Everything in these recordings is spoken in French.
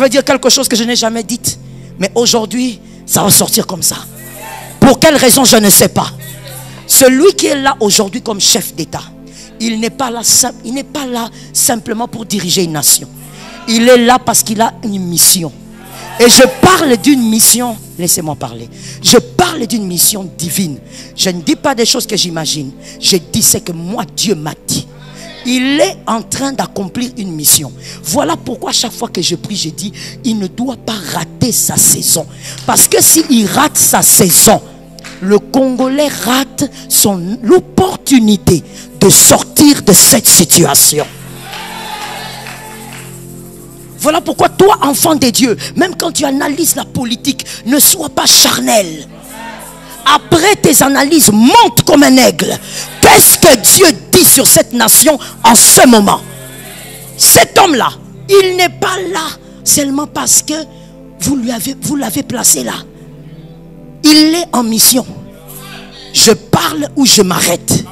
peux dire quelque chose que je n'ai jamais dit. Mais aujourd'hui, ça va sortir comme ça. Pour quelle raison, je ne sais pas. Celui qui est là aujourd'hui comme chef d'État, il n'est pas là simplement pour diriger une nation. Il est là parce qu'il a une mission. Et je parle d'une mission, laissez-moi parler. Je parle d'une mission divine. Je ne dis pas des choses que j'imagine. Je dis ce que moi, Dieu m'a dit. Il est en train d'accomplir une mission. Voilà pourquoi chaque fois que je prie, je dis, il ne doit pas rater sa saison. Parce que s'il rate sa saison, le Congolais rate l'opportunité de sortir de cette situation. Voilà pourquoi toi, enfant de Dieu, même quand tu analyses la politique, ne sois pas charnel. Après tes analyses, monte comme un aigle. Qu'est-ce que Dieu dit sur cette nation en ce moment? Cet homme-là, il n'est pas là seulement parce que vous l'avez placé là. Il est en mission. Je parle ou je m'arrête.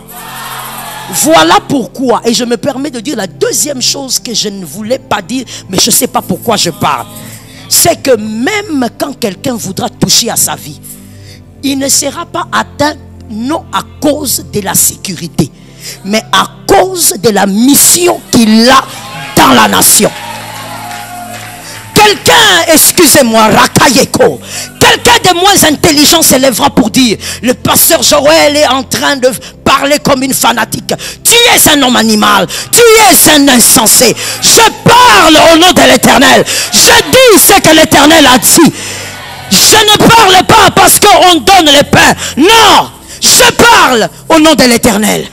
Voilà pourquoi, et je me permets de dire la deuxième chose que je ne voulais pas dire, mais je ne sais pas pourquoi je parle. C'est que même quand quelqu'un voudra toucher à sa vie, il ne sera pas atteint non à cause de la sécurité, mais à cause de la mission qu'il a dans la nation. Quelqu'un, excusez-moi, Rakayeko, quelqu'un de moins intelligent s'élèvera pour dire, le pasteur Joël est en train de parler comme une fanatique. Tu es un homme animal, tu es un insensé. Je parle au nom de l'Éternel. Je dis ce que l'Éternel a dit. Je ne parle pas parce qu'on donne le pain. Non, je parle au nom de l'Éternel.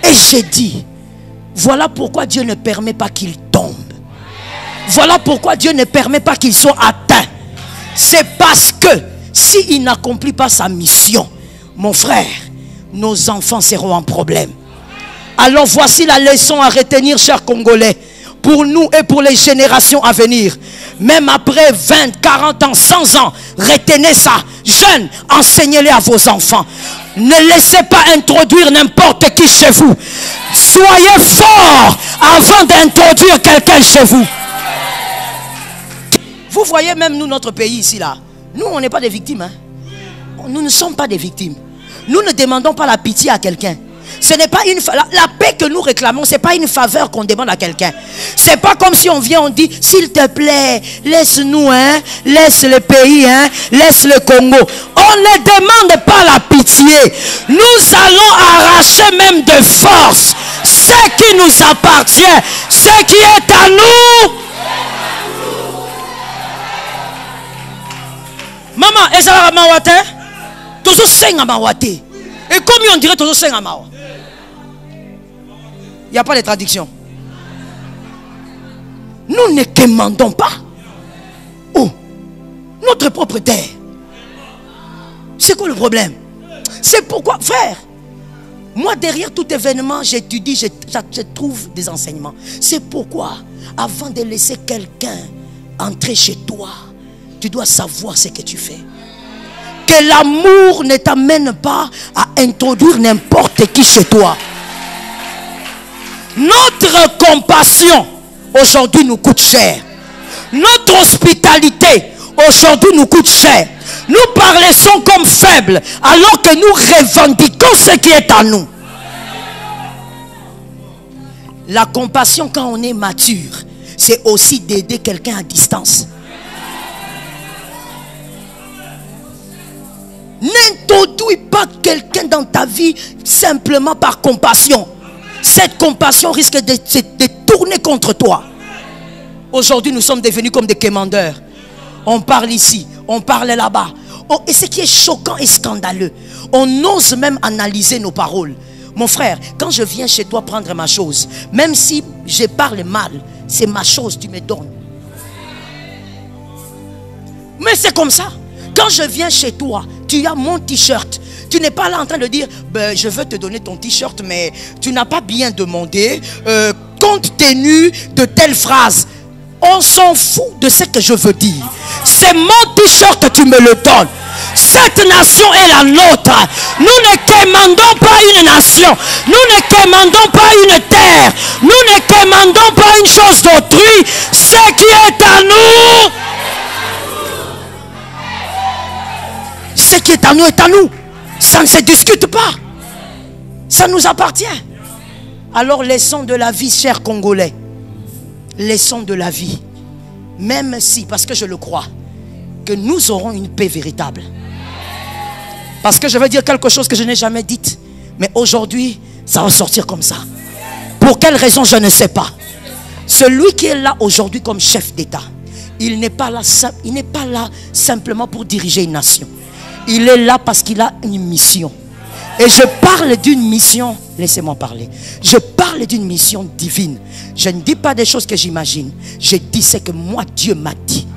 Et j'ai dit, voilà pourquoi Dieu ne permet pas qu'il tombe. Voilà pourquoi Dieu ne permet pas qu'il soit atteint. C'est parce que s'il n'accomplit pas sa mission, mon frère, nos enfants seront en problème. Alors voici la leçon à retenir, chers Congolais, pour nous et pour les générations à venir. Même après 20, 40 ans, 100 ans, retenez ça. Jeunes, enseignez-les à vos enfants. Ne laissez pas introduire n'importe qui chez vous. Soyez forts avant d'introduire quelqu'un chez vous. Vous voyez même nous, notre pays ici là. Nous, on n'est pas des victimes. Hein? Nous ne sommes pas des victimes. Nous ne demandons pas la pitié à quelqu'un. Ce n'est pas la paix que nous réclamons, ce n'est pas une faveur qu'on demande à quelqu'un. Ce n'est pas comme si on vient, on dit, s'il te plaît, laisse-nous, hein, laisse le pays, hein, laisse le Congo. On ne demande pas la pitié. Nous allons arracher même de force ce qui nous appartient, ce qui est à nous. Maman, est-ce que la mawate? Toujours senga mawate. Et comme on dirait toujours senga mawa. Il n'y a pas de traduction. Nous ne demandons pas. Oh, notre propre terre. C'est quoi le problème? C'est pourquoi, frère, moi derrière tout événement, j'étudie, je trouve des enseignements. C'est pourquoi, avant de laisser quelqu'un entrer chez toi, tu dois savoir ce que tu fais. Que l'amour ne t'amène pas à introduire n'importe qui chez toi. Notre compassion aujourd'hui nous coûte cher. Notre hospitalité aujourd'hui nous coûte cher. Nous paraissons comme faibles alors que nous revendiquons ce qui est à nous. La compassion quand on est mature, c'est aussi d'aider quelqu'un à distance. N'introduis pas quelqu'un dans ta vie simplement par compassion. Cette compassion risque de tourner contre toi. Aujourd'hui, nous sommes devenus comme des commandeurs. On parle ici, on parle là-bas. Oh, et ce qui est choquant et scandaleux, on ose même analyser nos paroles. Mon frère, quand je viens chez toi prendre ma chose, même si je parle mal, c'est ma chose, tu me donnes. Mais c'est comme ça. Quand je viens chez toi, tu as mon t-shirt. Tu n'es pas là en train de dire, ben, je veux te donner ton t-shirt, mais tu n'as pas bien demandé, compte tenu de telle phrase. On s'en fout de ce que je veux dire. C'est mon t-shirt, tu me le donnes. Cette nation est la nôtre. Nous ne commandons pas une nation. Nous ne commandons pas une terre. Nous ne commandons pas une chose d'autrui. Ce Ce qui est à nous. Ce qui est à nous est à nous. Ça ne se discute pas. Ça nous appartient. Alors laissons de la vie, chers Congolais. Laissons de la vie. Même si, parce que je le crois, que nous aurons une paix véritable. Parce que je vais dire quelque chose que je n'ai jamais dit. Mais aujourd'hui, ça va sortir comme ça. Pour quelle raison, je ne sais pas. Celui qui est là aujourd'hui comme chef d'État, il n'est pas là simplement pour diriger une nation. Il est là parce qu'il a une mission. Et je parle d'une mission, laissez-moi parler. Je parle d'une mission divine. Je ne dis pas des choses que j'imagine. Je dis ce que moi, Dieu m'a dit.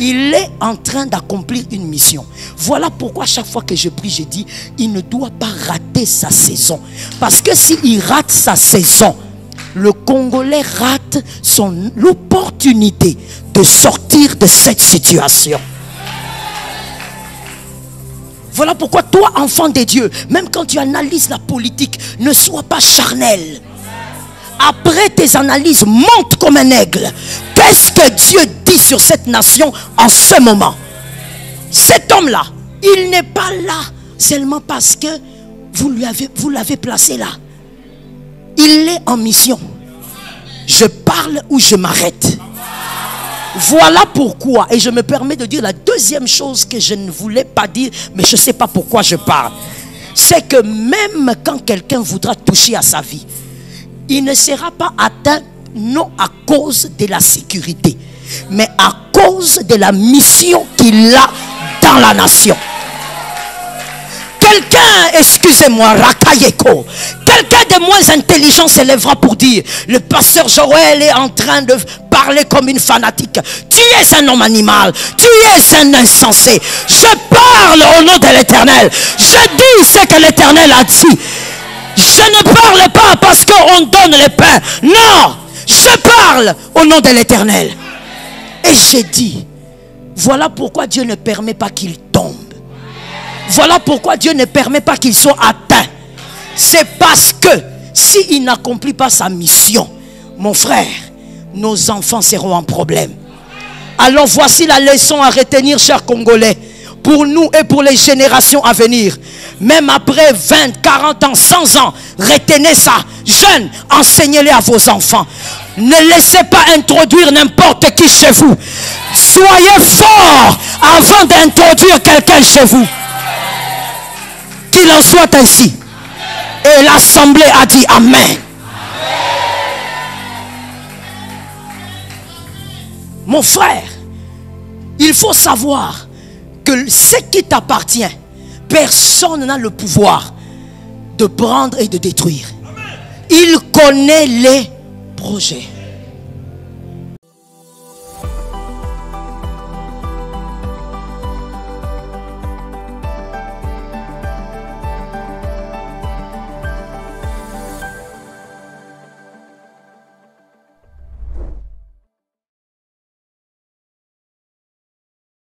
Il est en train d'accomplir une mission. Voilà pourquoi chaque fois que je prie, je dis, il ne doit pas rater sa saison. Parce que s'il rate sa saison, le Congolais rate l'opportunité de sortir de cette situation. Voilà pourquoi toi, enfant de Dieu, même quand tu analyses la politique, ne sois pas charnel. Après tes analyses, monte comme un aigle. Qu'est-ce que Dieu dit sur cette nation en ce moment? Cet homme-là, il n'est pas là seulement parce que vous l'avez placé là. Il est en mission. Je parle ou je m'arrête. Voilà pourquoi, et je me permets de dire la deuxième chose que je ne voulais pas dire, mais je ne sais pas pourquoi je parle. C'est que même quand quelqu'un voudra toucher à sa vie, il ne sera pas atteint non à cause de la sécurité, mais à cause de la mission qu'il a dans la nation. Quelqu'un, excusez-moi, Rakayeko, quelqu'un de moins intelligent s'élèvera pour dire, le pasteur Joël est en train de parler comme une fanatique. Tu es un homme animal, tu es un insensé. Je parle au nom de l'Éternel. Je dis ce que l'Éternel a dit. Je ne parle pas parce qu'on donne le pain. Non, je parle au nom de l'Éternel. Et je dis, voilà pourquoi Dieu ne permet pas qu'il tombe. Voilà pourquoi Dieu ne permet pas qu'il soit atteint. C'est parce que s'il n'accomplit pas sa mission, mon frère, nos enfants seront en problème. Alors voici la leçon à retenir, chers Congolais, pour nous et pour les générations à venir. Même après 20, 40 ans, 100 ans, retenez ça. Jeunes, enseignez-les à vos enfants. Ne laissez pas introduire n'importe qui chez vous. Soyez forts avant d'introduire quelqu'un chez vous. Qu'il en soit ainsi. Et l'assemblée a dit Amen. Mon frère, il faut savoir que ce qui t'appartient, personne n'a le pouvoir de prendre et de détruire. Il connaît les projets.